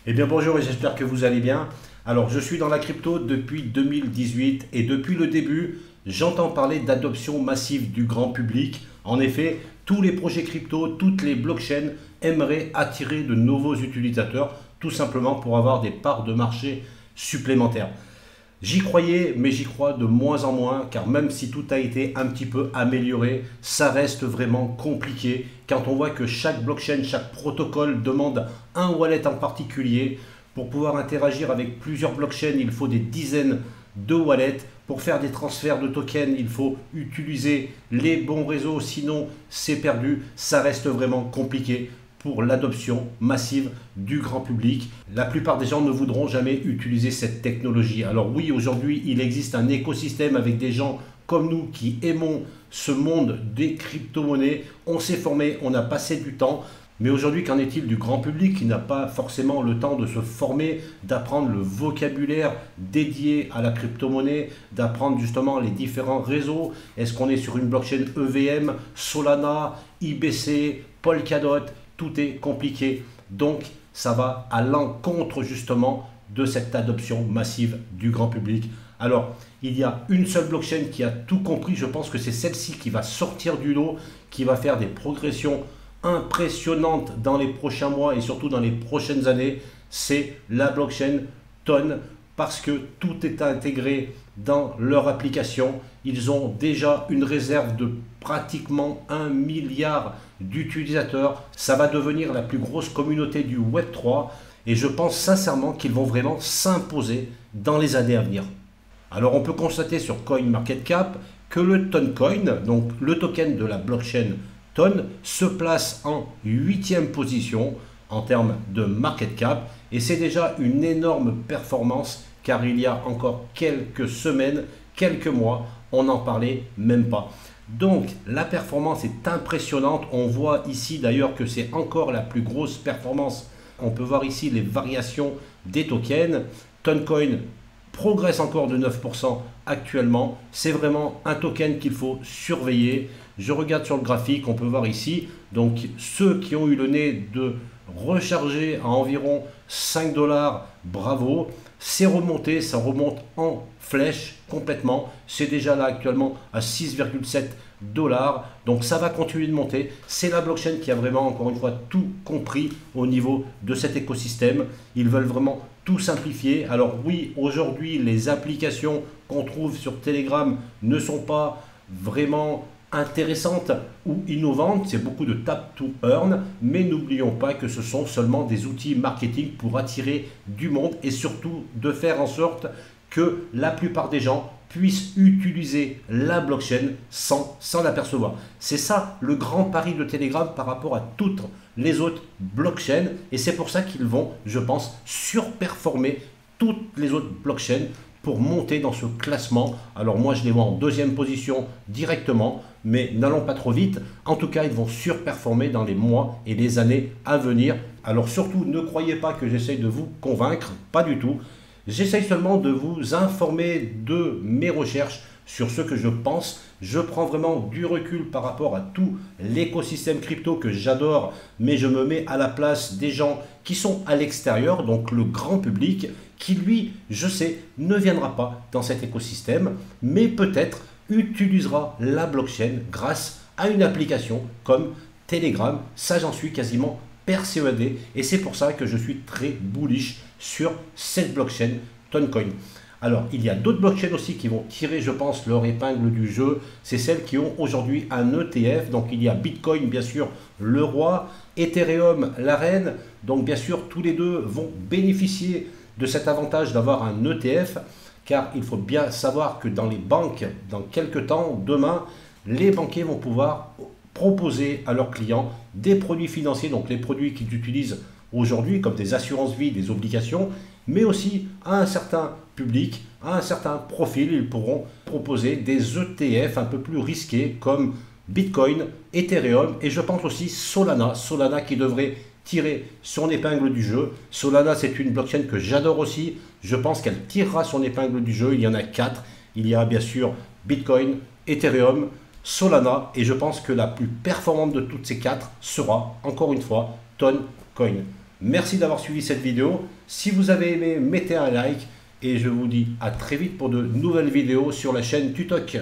Eh bien bonjour et j'espère que vous allez bien. Alors je suis dans la crypto depuis 2018 et depuis le début, j'entends parler d'adoption massive du grand public. En effet, tous les projets crypto, toutes les blockchains aimeraient attirer de nouveaux utilisateurs tout simplement pour avoir des parts de marché supplémentaires. J'y croyais, mais j'y crois de moins en moins, car même si tout a été un petit peu amélioré, ça reste vraiment compliqué quand on voit que chaque blockchain, chaque protocole demande un wallet en particulier. Pour pouvoir interagir avec plusieurs blockchains, il faut des dizaines de wallets. Pour faire des transferts de tokens, il faut utiliser les bons réseaux, sinon c'est perdu. Ça reste vraiment compliqué pour l'adoption massive du grand public. La plupart des gens ne voudront jamais utiliser cette technologie. Alors oui, aujourd'hui, il existe un écosystème avec des gens comme nous qui aimons ce monde des crypto-monnaies. On s'est formé, on a passé du temps. Mais aujourd'hui, qu'en est-il du grand public qui n'a pas forcément le temps de se former, d'apprendre le vocabulaire dédié à la crypto-monnaie, d'apprendre justement les différents réseaux? Est-ce qu'on est sur une blockchain EVM, Solana, IBC, Polkadot? Tout est compliqué. Donc, ça va à l'encontre justement de cette adoption massive du grand public. Alors, il y a une seule blockchain qui a tout compris. Je pense que c'est celle-ci qui va sortir du lot, qui va faire des progressions impressionnantes dans les prochains mois et surtout dans les prochaines années. C'est la blockchain Ton, parce que tout est intégré dans leur application. Ils ont déjà une réserve de pratiquement 1 milliard d'utilisateurs. Ça va devenir la plus grosse communauté du Web3 et je pense sincèrement qu'ils vont vraiment s'imposer dans les années à venir. Alors on peut constater sur CoinMarketCap que le Toncoin, donc le token de la blockchain Ton, se place en 8e position en termes de market cap et c'est déjà une énorme performance car il y a encore quelques semaines, quelques mois, on n'en parlait même pas. Donc la performance est impressionnante. On voit ici d'ailleurs que c'est encore la plus grosse performance. On peut voir ici les variations des tokens. Toncoin progresse encore de 9% actuellement. C'est vraiment un token qu'il faut surveiller. Je regarde sur le graphique, on peut voir ici. Donc ceux qui ont eu le nez de recharger à environ 5 dollars, bravo. C'est remonté, ça remonte en flèche complètement. C'est déjà là actuellement à 6,7 dollars. Donc ça va continuer de monter. C'est la blockchain qui a vraiment, encore une fois, tout compris au niveau de cet écosystème. Ils veulent vraiment tout simplifier. Alors oui, aujourd'hui, les applications qu'on trouve sur Telegram ne sont pas vraiment intéressantes ou innovantes, c'est beaucoup de tap to earn, mais n'oublions pas que ce sont seulement des outils marketing pour attirer du monde et surtout de faire en sorte que la plupart des gens puissent utiliser la blockchain sans s'en apercevoir. C'est ça le grand pari de Telegram par rapport à toutes les autres blockchains et c'est pour ça qu'ils vont, je pense, surperformer toutes les autres blockchains pour monter dans ce classement. Alors moi je les vois en 2e position directement, mais n'allons pas trop vite. En tout cas, ils vont surperformer dans les mois et les années à venir. Alors surtout, ne croyez pas que j'essaye de vous convaincre, pas du tout. J'essaye seulement de vous informer de mes recherches sur ce que je pense. Je prends vraiment du recul par rapport à tout l'écosystème crypto que j'adore, mais je me mets à la place des gens qui sont à l'extérieur, donc le grand public, qui lui, je sais, ne viendra pas dans cet écosystème, mais peut-être utilisera la blockchain grâce à une application comme Telegram. Ça, j'en suis quasiment persuadé et c'est pour ça que je suis très bullish sur cette blockchain Toncoin. Alors, il y a d'autres blockchains aussi qui vont tirer, je pense, leur épingle du jeu. C'est celles qui ont aujourd'hui un ETF. Donc, il y a Bitcoin, bien sûr, le roi, Ethereum, la reine. Donc, bien sûr, tous les deux vont bénéficier de cet avantage d'avoir un ETF. Car il faut bien savoir que dans les banques, dans quelques temps, demain, les banquiers vont pouvoir proposer à leurs clients des produits financiers, donc les produits qu'ils utilisent aujourd'hui comme des assurances-vie, des obligations, mais aussi à un certain public, à un certain profil, ils pourront proposer des ETF un peu plus risqués comme Bitcoin, Ethereum et je pense aussi Solana. Solana qui devrait tirer son épingle du jeu. Solana, c'est une blockchain que j'adore aussi. Je pense qu'elle tirera son épingle du jeu. Il y en a 4. Il y a bien sûr Bitcoin, Ethereum, Solana et je pense que la plus performante de toutes ces 4 sera, encore une fois, Toncoin. Merci d'avoir suivi cette vidéo. Si vous avez aimé, mettez un like et je vous dis à très vite pour de nouvelles vidéos sur la chaîne Tutoc.